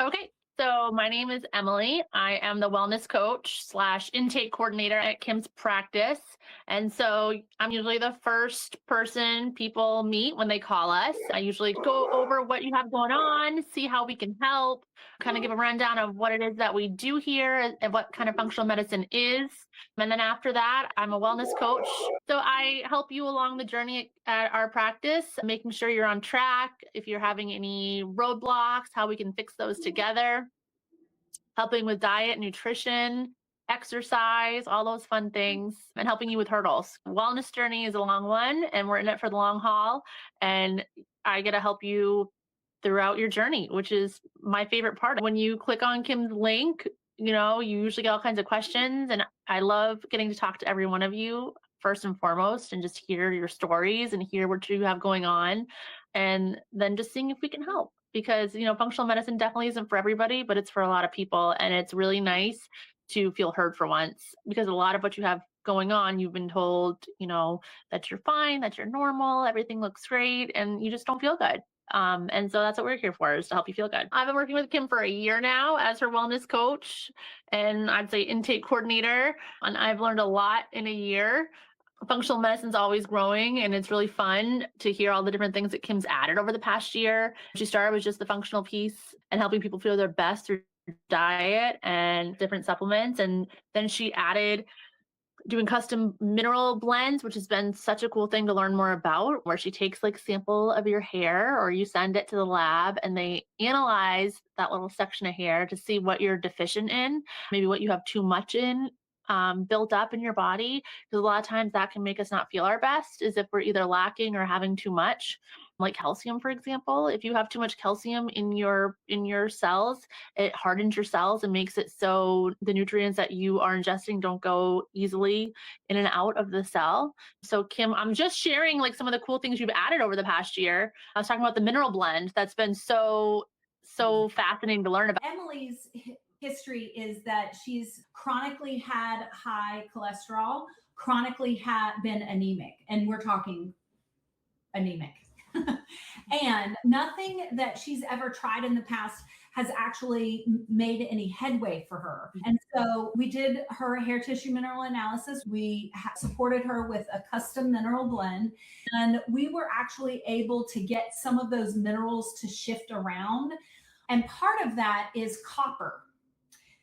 Okay, so my name is Emily. I am the wellness coach slash intake coordinator at Kim's practice. And so I'm usually the first person people meet when they call us. I usually go over what you have going on, see how we can help, kind of give a rundown of what it is that we do here and what kind of functional medicine is. And then after that, I'm a wellness coach. So I help you along the journey at our practice, making sure you're on track. If you're having any roadblocks, how we can fix those together, helping with diet, nutrition, exercise, all those fun things, and helping you with hurdles. Wellness journey is a long one, and we're in it for the long haul. And I get to help you throughout your journey, which is my favorite part. When you click on Kim's link, you usually get all kinds of questions. And I love getting to talk to every one of you first and foremost and just hear your stories and hear what you have going on. And then just seeing if we can help. Because, functional medicine definitely isn't for everybody, but it's for a lot of people. And it's really nice to feel heard for once because a lot of what you have going on, you've been told, that you're fine, that you're normal, everything looks great, and you just don't feel good. And so that's what we're here for, is to help you feel good. I've been working with Kim for a year now as her wellness coach and I'd say intake coordinator. And I've learned a lot in a year. Functional medicine's always growing, and it's really fun to hear all the different things that Kim's added over the past year. She started with just the functional piece and helping people feel their best through diet and different supplements. And then she added doing custom mineral blends, which has been such a cool thing to learn more about, where she takes like sample of your hair or you send it to the lab and they analyze that little section of hair to see what you're deficient in, maybe what you have too much in, built up in your body. Because a lot of times that can make us not feel our best, is if we're either lacking or having too much, like calcium, for example. If you have too much calcium in your cells, it hardens your cells and makes it so the nutrients that you are ingesting don't go easily in and out of the cell. So Kim, I'm just sharing like some of the cool things you've added over the past year. I was talking about the mineral blend. That's been so fascinating to learn about. Emily's history is that she's chronically had high cholesterol, chronically had been anemic, and we're talking anemic. And nothing that she's ever tried in the past has actually made any headway for her. And so we did her hair tissue mineral analysis. We supported her with a custom mineral blend, and we were actually able to get some of those minerals to shift around. And part of that is copper.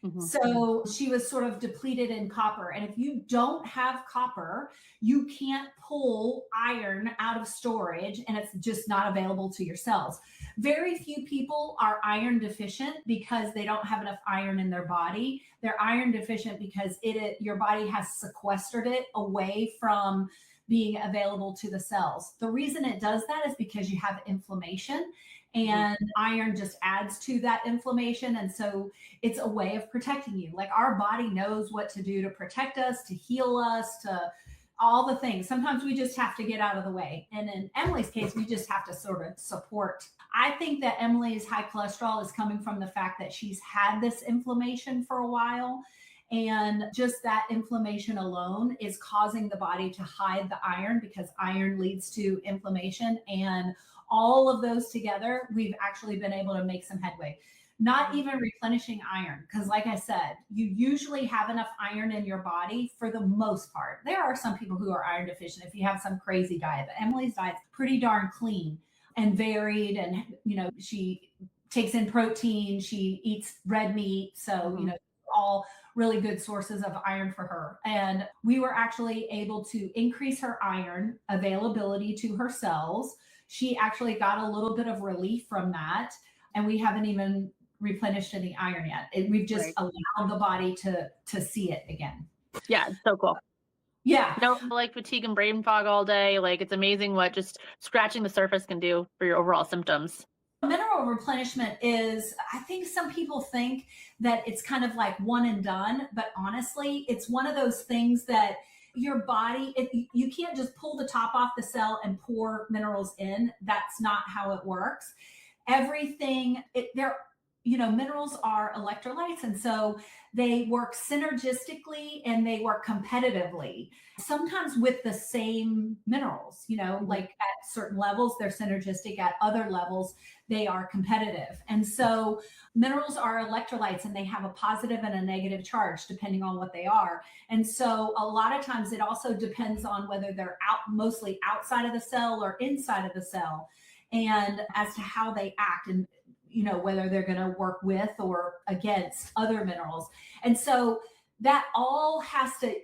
Mm-hmm. So she was sort of depleted in copper. And if you don't have copper, you can't pull iron out of storage, and it's just not available to your cells. Very few people are iron deficient because they don't have enough iron in their body. They're iron deficient because your body has sequestered it away from being available to the cells. The reason it does that is because you have inflammation, and iron just adds to that inflammation. And so it's a way of protecting you. Like our body knows what to do to protect us, to heal us, to all the things. Sometimes we just have to get out of the way. And in Emily's case, we just have to sort of support. I think that Emily's high cholesterol is coming from the fact that she's had this inflammation for a while. And just that inflammation alone is causing the body to hide the iron, because iron leads to inflammation. And all of those together, we've actually been able to make some headway. Not even replenishing iron, because like I said, you usually have enough iron in your body for the most part. There are some people who are iron deficient if you have some crazy diet, but Emily's diet's pretty darn clean and varied. And, she takes in protein, she eats red meat. So, all really good sources of iron for her. And we were actually able to increase her iron availability to her cells. She actually got a little bit of relief from that. And we haven't even replenished any iron yet. We've just allowed the body to see it again. Yeah, it's so cool. Yeah. No, like fatigue and brain fog all day. Like it's amazing what just scratching the surface can do for your overall symptoms. Mineral replenishment is, I think some people think that it's kind of like one and done, but honestly, it's one of those things that your body, you can't just pull the top off the cell and pour minerals in. That's not how it works. Everything, minerals are electrolytes, and so they work synergistically and they work competitively, sometimes with the same minerals, like at certain levels they're synergistic, at other levels they are competitive. And so minerals are electrolytes, and they have a positive and a negative charge depending on what they are. And so a lot of times it also depends on whether they're mostly outside of the cell or inside of the cell, and as to how they act, and whether they're going to work with or against other minerals. And so that all has to,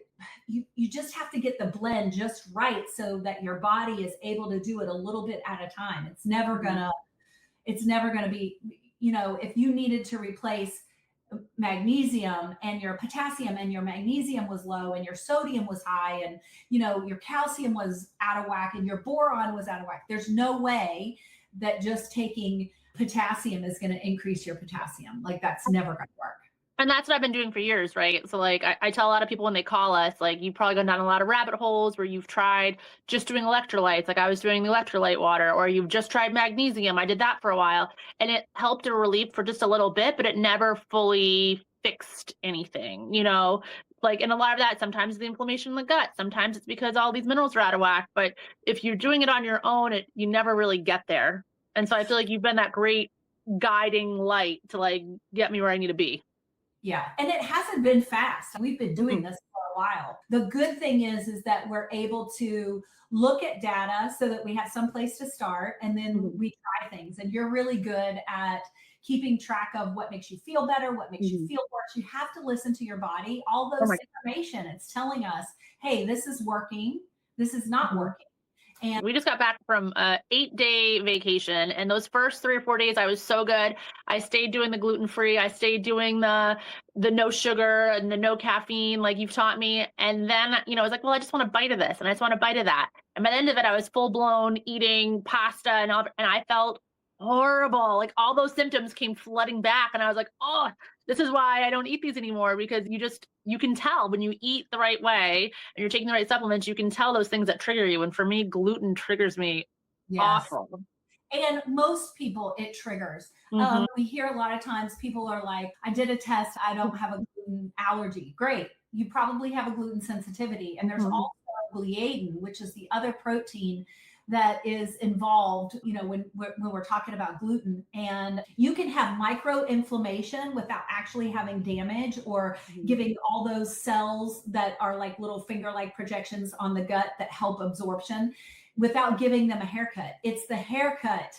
you just have to get the blend just right so that your body is able to do it a little bit at a time. It's never gonna be, if you needed to replace magnesium and your potassium, and your magnesium was low and your sodium was high, and your calcium was out of whack and your boron was out of whack, there's no way that just taking potassium is going to increase your potassium. Like, that's never going to work. And that's what I've been doing for years, right? So like I tell a lot of people when they call us, like, you've probably gone down a lot of rabbit holes where you've tried just doing electrolytes, like I was doing the electrolyte water, or you've just tried magnesium. I did that for a while, and it helped to relieve for just a little bit, but it never fully fixed anything, Like, and a lot of that, sometimes the inflammation in the gut, sometimes it's because all these minerals are out of whack. But if you're doing it on your own, you never really get there. And so I feel like you've been that great guiding light to like get me where I need to be. Yeah. And it hasn't been fast. We've been doing this for a while. The good thing is that we're able to look at data so that we have some place to start, and then we try things. And you're really good at keeping track of what makes you feel better, what makes you feel worse. You have to listen to your body. All those information, it's telling us, hey, this is working, this is not working. And we just got back from a 8-day vacation, and those first 3 or 4 days I was so good. I stayed doing the gluten-free, I stayed doing the no sugar and the no caffeine, like you've taught me. And then, I was like, well, I just want a bite of this, and I just want a bite of that. And by the end of it, I was full blown eating pasta, and I felt horrible. Like, all those symptoms came flooding back, and I was like, oh, this is why I don't eat these anymore, because you can tell when you eat the right way and you're taking the right supplements, you can tell those things that trigger you. And for me, gluten triggers me awful. And most people, it triggers. We hear a lot of times people are like, I did a test, I don't have a gluten allergy. Great. You probably have a gluten sensitivity. And there's also gliadin, which is the other protein that is involved, when we're talking about gluten. And you can have micro-inflammation without actually having damage or giving all those cells that are like little finger-like projections on the gut that help absorption, without giving them a haircut. It's the haircut,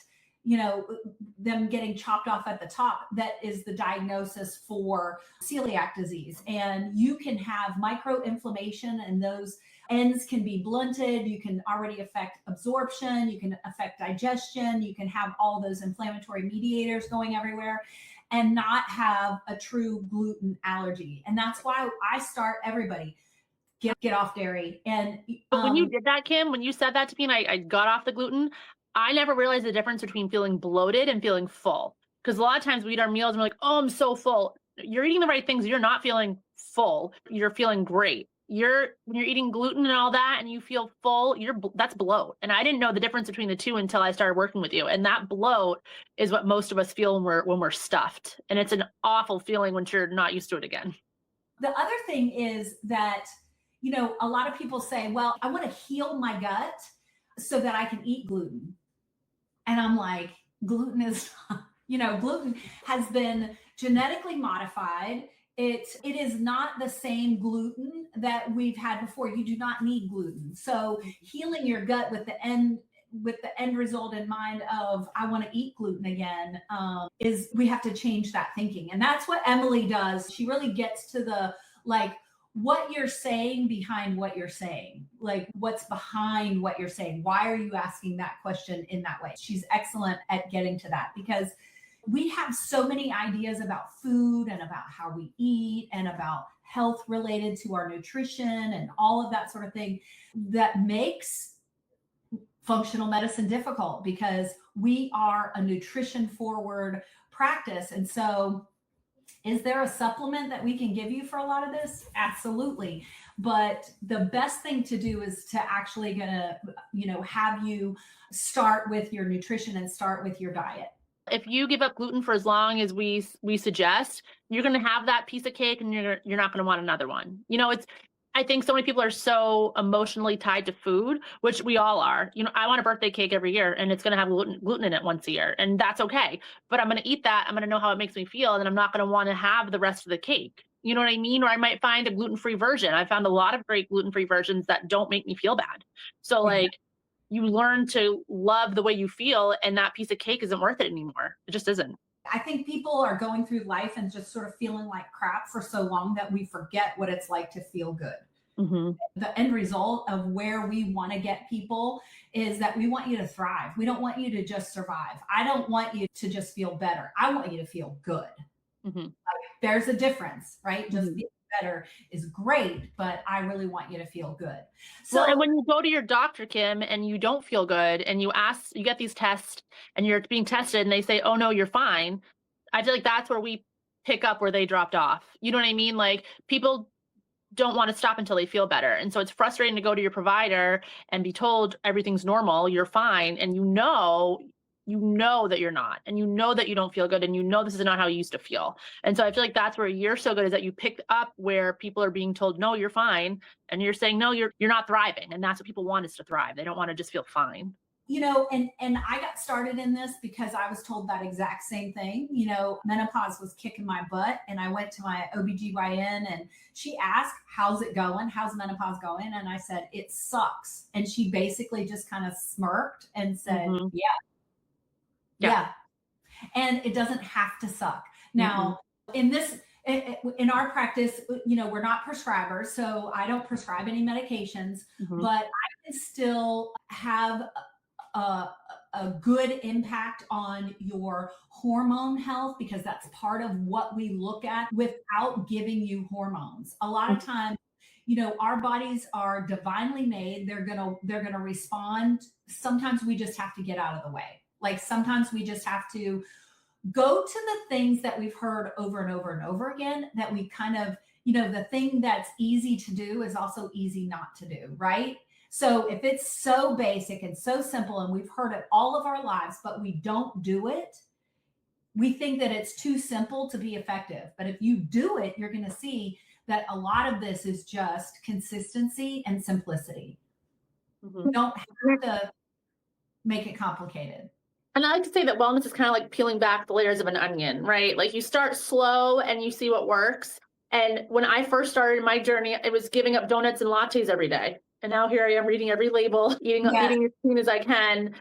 them getting chopped off at the top, that is the diagnosis for celiac disease. And you can have micro-inflammation, and those ends can be blunted. You can already affect absorption. You can affect digestion. You can have all those inflammatory mediators going everywhere and not have a true gluten allergy. And that's why I start everybody, get off dairy. And but when you did that, Kim, when you said that to me and I got off the gluten, I never realized the difference between feeling bloated and feeling full. Because a lot of times we eat our meals and we're like, oh, I'm so full. You're eating the right things. You're not feeling full. You're feeling great. When you're eating gluten and all that and you feel full, that's bloat. And I didn't know the difference between the two until I started working with you. And that bloat is what most of us feel when we're stuffed. And it's an awful feeling when you're not used to it again. The other thing is that, a lot of people say, well, I want to heal my gut so that I can eat gluten. And I'm like, gluten is, gluten has been genetically modified. It is not the same gluten that we've had before. You do not need gluten. So healing your gut with the end result in mind of, I want to eat gluten again, is we have to change that thinking. And that's what Emily does. She really gets to the, like, what you're saying behind what you're saying, like what's behind what you're saying. Why are you asking that question in that way? She's excellent at getting to that, because we have so many ideas about food and about how we eat and about health related to our nutrition and all of that sort of thing, that makes functional medicine difficult, because we are a nutrition forward practice. And so is there a supplement that we can give you for a lot of this? Absolutely. But the best thing to do is to actually have you start with your nutrition and start with your diet. If you give up gluten for as long as we suggest, you're going to have that piece of cake and you're not going to want another one. It's I think so many people are so emotionally tied to food, which we all are. I want a birthday cake every year and it's going to have gluten in it once a year, and that's okay. But I'm going to eat that. I'm going to know how it makes me feel, and I'm not going to want to have the rest of the cake. You know what I mean? Or I might find a gluten-free version. I found a lot of great gluten-free versions that don't make me feel bad. So like you learn to love the way you feel, and that piece of cake isn't worth it anymore. It just isn't. I think people are going through life and just sort of feeling like crap for so long that we forget what it's like to feel good. Mm-hmm. The end result of where we want to get people is that we want you to thrive. We don't want you to just survive. I don't want you to just feel better. I want you to feel good. Mm-hmm. Like, there's a difference, right? Just Mm-hmm. feeling better is great, but I really want you to feel good. So, Well, and when you go to your doctor, Kim, and you don't feel good, and you get these tests, and you're being tested, and they say, "Oh no, you're fine." I feel like that's where we pick up where they dropped off. You know what I mean? Like people don't want to stop until they feel better, and so it's frustrating to go to your provider and be told everything's normal, you're fine, and that you're not, and that you don't feel good, and this is not how you used to feel. And so I feel like that's where you're so good, is that you picked up where people are being told, no, you're fine, and you're saying, no, you're not thriving. And that's what people want, is to thrive. They don't want to just feel fine. and I got started in this because I was told that exact same thing. Menopause was kicking my butt, and I went to my OBGYN, and she asked, how's it going? How's menopause going? And I said, it sucks. And she basically just kind of smirked and said, Mhm. yeah. And it doesn't have to suck. Now, in our practice, we're not prescribers, so I don't prescribe any medications, Mhm. but I can still have a good impact on your hormone health, because that's part of what we look at without giving you hormones. A lot of times, our bodies are divinely made. They're gonna respond. Sometimes we just have to get out of the way. Like sometimes we just have to go to the things that we've heard over and over and over again, that we kind of, the thing that's easy to do is also easy not to do, right? So if it's so basic and so simple and we've heard it all of our lives, but we don't do it, we think that it's too simple to be effective. But if you do it, you're going to see that a lot of this is just consistency and simplicity. You don't have to make it complicated. And I like to say that wellness is kind of like peeling back the layers of an onion, right? Like you start slow and you see what works. And when I first started my journey, it was giving up donuts and lattes every day. And now here I am reading every label, eating as clean as I can,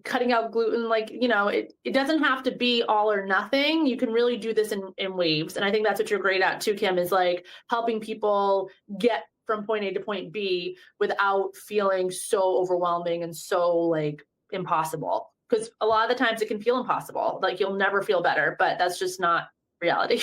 cutting out gluten. Like, it doesn't have to be all or nothing. You can really do this in waves. And I think that's what you're great at too, Kim, is like helping people get from point A to point B without feeling so overwhelming and so like impossible. Because a lot of the times it can feel impossible. Like you'll never feel better, but that's just not reality.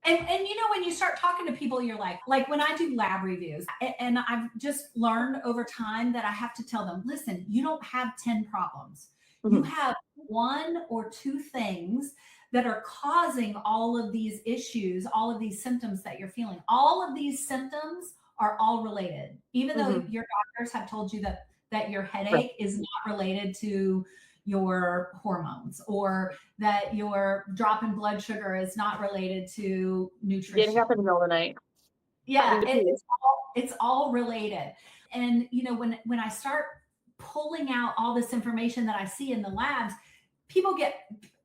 And when you start talking to people, you're like when I do lab reviews, and I've just learned over time that I have to tell them, listen, you don't have 10 problems. You have one or two things that are causing all of these issues, all of these symptoms that you're feeling. All of these symptoms are all related, even though your doctors have told you that your headache is not related to your hormones, or that your drop in blood sugar is not related to nutrition. Getting up in the middle of the night. Yeah, it's all related. And when I start pulling out all this information that I see in the labs,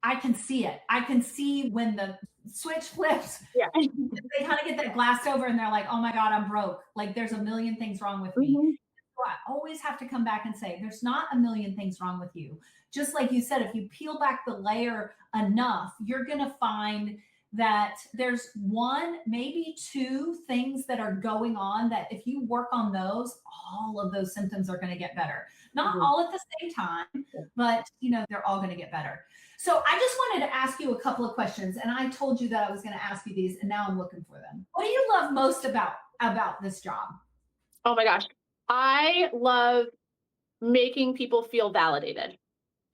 I can see it. I can see when the switch flips. Yeah. They kind of get that glassed over and they're like, oh my God, I'm broke. Like there's a million things wrong with me. So I always have to come back and say, there's not a million things wrong with you. Just like you said, if you peel back the layer enough, you're going to find that there's one, maybe two things that are going on that if you work on those, all of those symptoms are going to get better. Not all at the same time, but they're all going to get better. So I just wanted to ask you a couple of questions, and I told you that I was going to ask you these, and now I'm looking for them. What do you love most about this job? Oh my gosh. I love making people feel validated.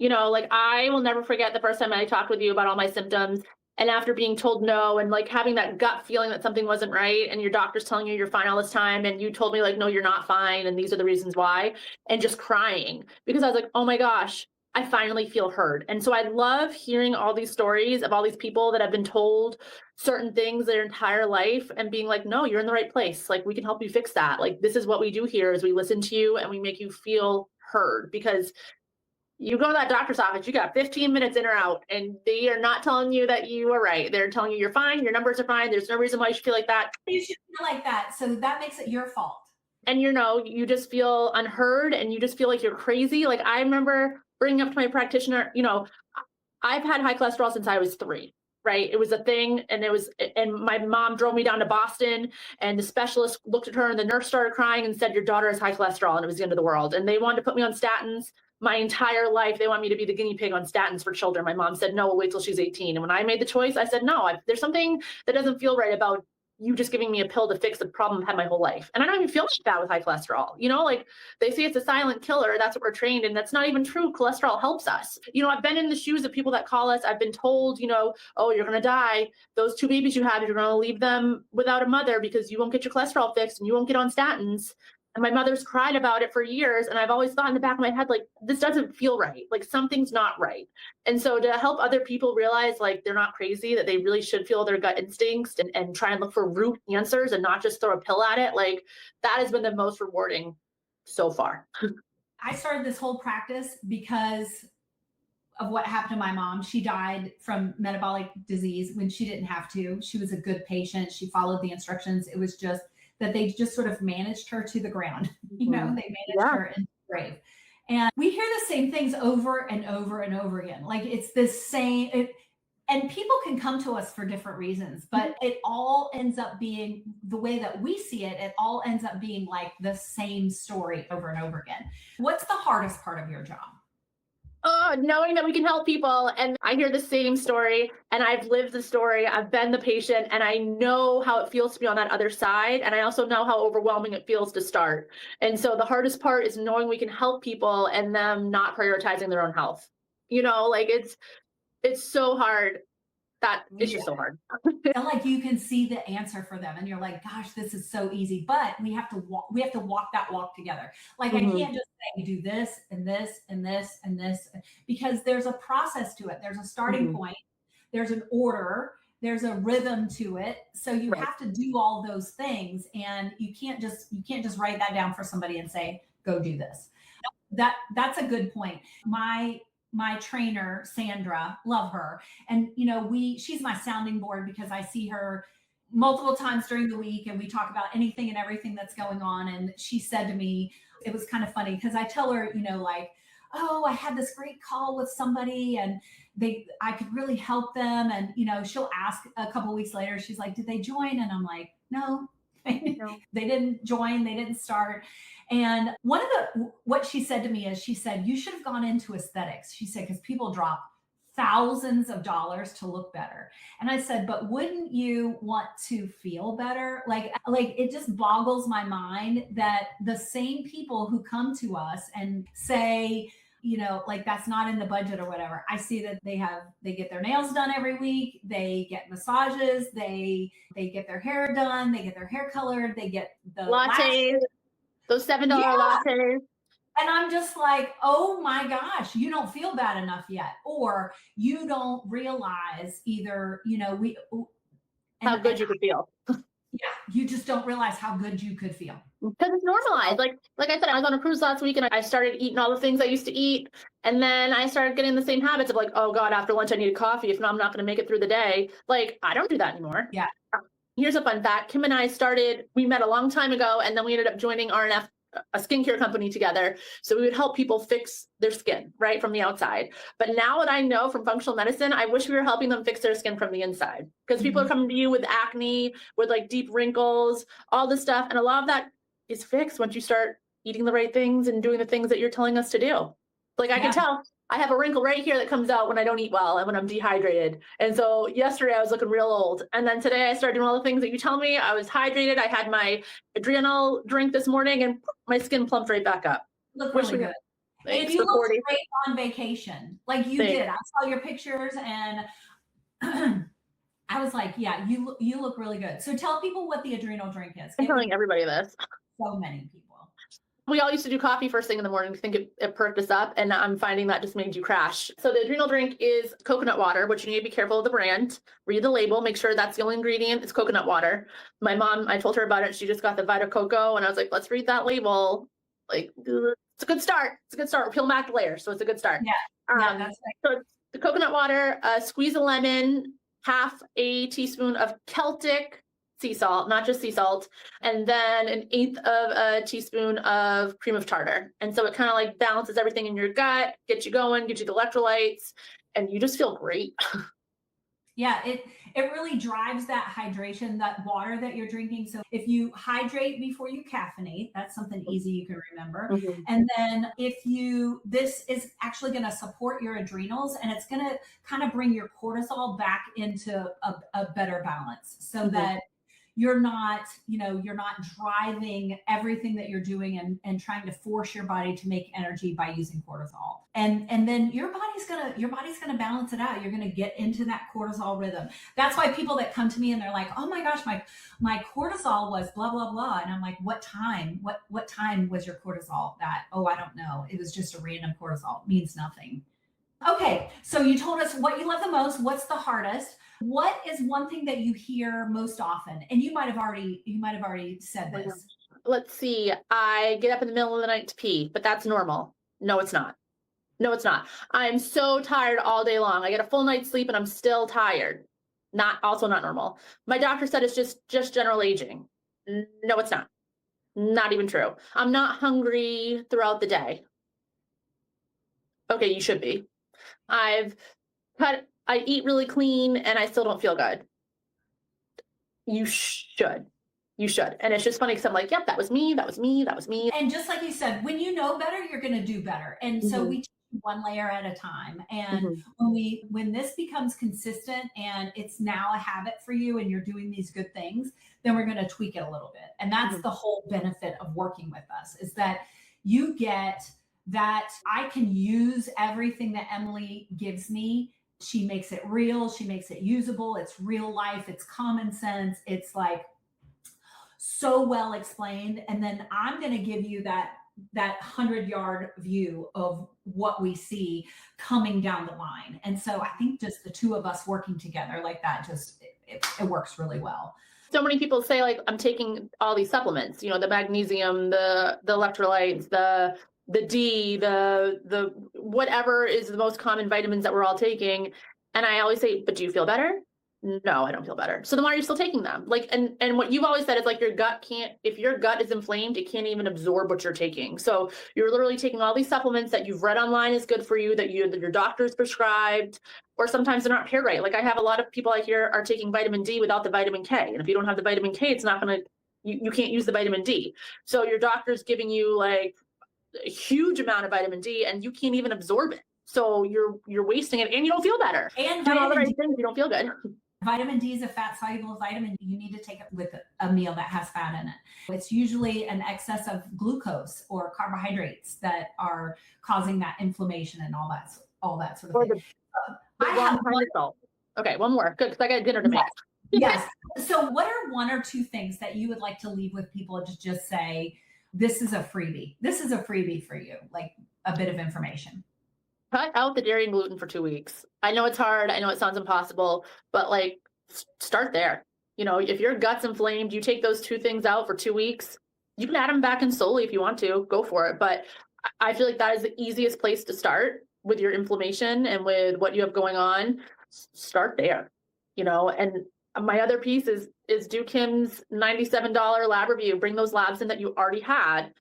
Like I will never forget the first time I talked with you about all my symptoms, and after being told no, and like having that gut feeling that something wasn't right, and your doctor's telling you you're fine all this time, and you told me like, no, you're not fine, and these are the reasons why, and just crying because I was like, oh my gosh, I finally feel heard. And so I love hearing all these stories of all these people that have been told certain things their entire life and being like, no, you're in the right place. Like, we can help you fix that. Like, this is what we do here is we listen to you and we make you feel heard, because you go to that doctor's office, you got 15 minutes in or out, and they are not telling you that you are right. They're telling you you're fine, your numbers are fine, there's no reason why you should feel like that. You should feel like that. So that makes it your fault. And you just feel unheard and you just feel like you're crazy. Like, I remember bringing up to my practitioner, I've had high cholesterol since I was 3, right? It was a thing. And my mom drove me down to Boston, and the specialist looked at her and the nurse started crying and said, your daughter has high cholesterol, and it was the end of the world. And they wanted to put me on statins my entire life. They want me to be the guinea pig on statins for children. My mom said, no, we'll wait till she's 18. And when I made the choice, I said, no, there's something that doesn't feel right about you just giving me a pill to fix the problem I've had my whole life. And I don't even feel like that with high cholesterol. Like, they say it's a silent killer. That's what we're trained. And that's not even true. Cholesterol helps us. I've been in the shoes of people that call us. I've been told, oh, you're going to die. Those 2 babies you have, you're going to leave them without a mother because you won't get your cholesterol fixed and you won't get on statins. And my mother's cried about it for years. And I've always thought in the back of my head, like, this doesn't feel right. Like, something's not right. And so to help other people realize, like, they're not crazy, that they really should feel their gut instincts and try and look for root answers and not just throw a pill at it, like, that has been the most rewarding so far. I started this whole practice because of what happened to my mom. She died from metabolic disease when she didn't have to. She was a good patient. She followed the instructions. It was just that they just sort of managed her to the ground. They managed her into the grave. And we hear the same things over and over and over again. Like, it's the same. And people can come to us for different reasons, but it all ends up being the way that we see it. It all ends up being like the same story over and over again. What's the hardest part of your job? Knowing that we can help people. And I hear the same story, and I've lived the story. I've been the patient, and I know how it feels to be on that other side. And I also know how overwhelming it feels to start. And so the hardest part is knowing we can help people and them not prioritizing their own health. Like, it's so hard. It's just so hard. And like, you can see the answer for them and you're like, gosh, this is so easy, but we have to walk that walk together. Like, I can't just say do this and this and this and this, because there's a process to it. There's a starting point, there's an order, there's a rhythm to it. So you have to do all those things, and you can't just write that down for somebody and say, go do this. That's a good point. My trainer, Sandra, love her. And, she's my sounding board, because I see her multiple times during the week and we talk about anything and everything that's going on. And she said to me, it was kind of funny, because I tell her, like, oh, I had this great call with somebody and I could really help them. And, she'll ask a couple of weeks later, she's like, did they join? And I'm like, no, they didn't join. They didn't start. And what she said to me is, she said, you should have gone into aesthetics. She said, because people drop thousands of dollars to look better. And I said, but wouldn't you want to feel better? Like it just boggles my mind that the same people who come to us and say, like, that's not in the budget or whatever. I see that they get their nails done every week. They get massages. They get their hair done. They get their hair colored. They get the lattes, those $7 lattes. And I'm just like, oh my gosh, you don't feel bad enough yet. Or you don't realize either, how good you could feel. Yeah, you just don't realize how good you could feel. Because it's normalized. Like I said, I was on a cruise last week and I started eating all the things I used to eat. And then I started getting the same habits of like, oh God, after lunch I need a coffee. If not, I'm not going to make it through the day. Like, I don't do that anymore. Yeah. Here's a fun fact. Kim and I we met a long time ago, and then we ended up joining RNF, a skincare company, together. So we would help people fix their skin, right, from the outside. But now that I know from functional medicine, I wish we were helping them fix their skin from the inside, because people are coming to you with acne, with like deep wrinkles, all this stuff. And a lot of that is fixed once you start eating the right things and doing the things that you're telling us to do. Like, I can tell I have a wrinkle right here that comes out when I don't eat well and when I'm dehydrated. And so yesterday I was looking real old. And then today I started doing all the things that you tell me. I was hydrated. I had my adrenal drink this morning and my skin plumped right back up. Look really good. And you look great on vacation. Like you did. I saw your pictures and I was like, yeah, you look really good. So tell people what the adrenal drink is. I'm telling everybody this. So many people. We all used to do coffee first thing in the morning to think it perked us up, and I'm finding that just made you crash. So the adrenal drink is coconut water, which you need to be careful of the brand. Read the label, make sure that's the only ingredient. It's coconut water. My mom, I told her about it. She just got the Vita Coco, and I was like, let's read that label. Like, it's a good start. It's a good start. We're peeling back the layers, so it's a good start. Yeah, that's right. So the coconut water, squeeze a lemon, half a teaspoon of Celtic sea salt, not just sea salt, and then 1/8 of a teaspoon of cream of tartar. And so it kind of like balances everything in your gut, gets you going, gets you the electrolytes, and you just feel great. Yeah, it really drives that hydration, that water that you're drinking. So if you hydrate before you caffeinate, that's something easy you can remember. Mm-hmm. And then this is actually going to support your adrenals, and it's going to kind of bring your cortisol back into a better balance, so that you're not driving everything that you're doing and trying to force your body to make energy by using cortisol. And then your body's gonna balance it out. You're gonna get into that cortisol rhythm. That's why people that come to me and they're like, oh my gosh, my cortisol was blah, blah, blah. And I'm like, what time? What time was your cortisol that? Oh, I don't know. It was just a random cortisol. It means nothing. Okay, so you told us what you love the most. What's the hardest? What is one thing that you hear most often? And you might have already said this. Let's see. I get up in the middle of the night to pee, but that's normal. No, it's not. No, it's not. I'm so tired all day long. I get a full night's sleep and I'm still tired. Also not normal. My doctor said it's just general aging. No, it's not. Not even true. I'm not hungry throughout the day. Okay, you should be. I eat really clean and I still don't feel good. You should. And it's just funny because I'm like, yep, that was me. And just like you said, when you know better, you're going to do better. And so we take one layer at a time. And when this becomes consistent and it's now a habit for you and you're doing these good things, then we're going to tweak it a little bit. And that's the whole benefit of working with us, is that you get that I can use everything that Emily gives me. She makes it real. She makes it usable. It's real life. It's common sense. It's like so well explained. And then I'm going to give you that 100-yard view of what we see coming down the line. And so I think just the two of us working together like that, it works really well. So many people say, like, I'm taking all these supplements, the magnesium, the electrolytes, the D, the whatever is the most common vitamins that we're all taking. And I always say, but do you feel better? No, I don't feel better. So then why are you still taking them? Like, and what you've always said is like if your gut is inflamed, it can't even absorb what you're taking. So you're literally taking all these supplements that you've read online is good for you, that your doctor's prescribed, or sometimes they're not paired right. Like I have a lot of people I hear are taking vitamin D without the vitamin K. And if you don't have the vitamin K, it's not going to, you can't use the vitamin D. So your doctor's giving you like a huge amount of vitamin D and you can't even absorb it. So you're wasting it and you don't feel better. And doing all the right things, you don't feel good. Vitamin D is a fat soluble vitamin. You need to take it with a meal that has fat in it. It's usually an excess of glucose or carbohydrates that are causing that inflammation and all that sort of thing. Okay, one more. Good, because I got dinner to make. Yes. So what are one or two things that you would like to leave with people to just say, this is a freebie. This is a freebie for you, like a bit of information. Cut out the dairy and gluten for 2 weeks. I know it's hard. I know it sounds impossible, but like start there. If your gut's inflamed, you take those 2 things out for 2 weeks. You can add them back in slowly if you want to, go for it. But I feel like that is the easiest place to start with your inflammation and with what you have going on. Start there, and my other piece is do Kim's $97 lab review. Bring those labs in that you already had,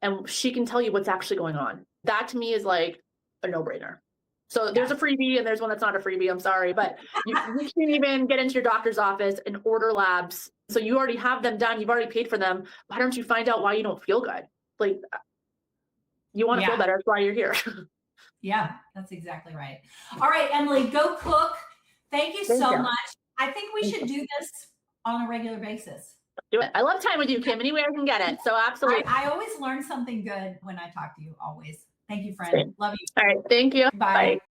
and she can tell you what's actually going on. That to me is like a no-brainer. So there's a freebie and there's one that's not a freebie. I'm sorry, but you can't even get into your doctor's office and order labs. So you already have them done. You've already paid for them. Why don't you find out why you don't feel good? Like you want to feel better. That's why you're here. Yeah, that's exactly right. All right, Emily, go cook. Thank you so much. I think we should do this on a regular basis. Do it. I love time with you, Kim. Any way I can get it. So absolutely. I always learn something good when I talk to you, always. Thank you, friend. Love you. All right. Thank you. Bye.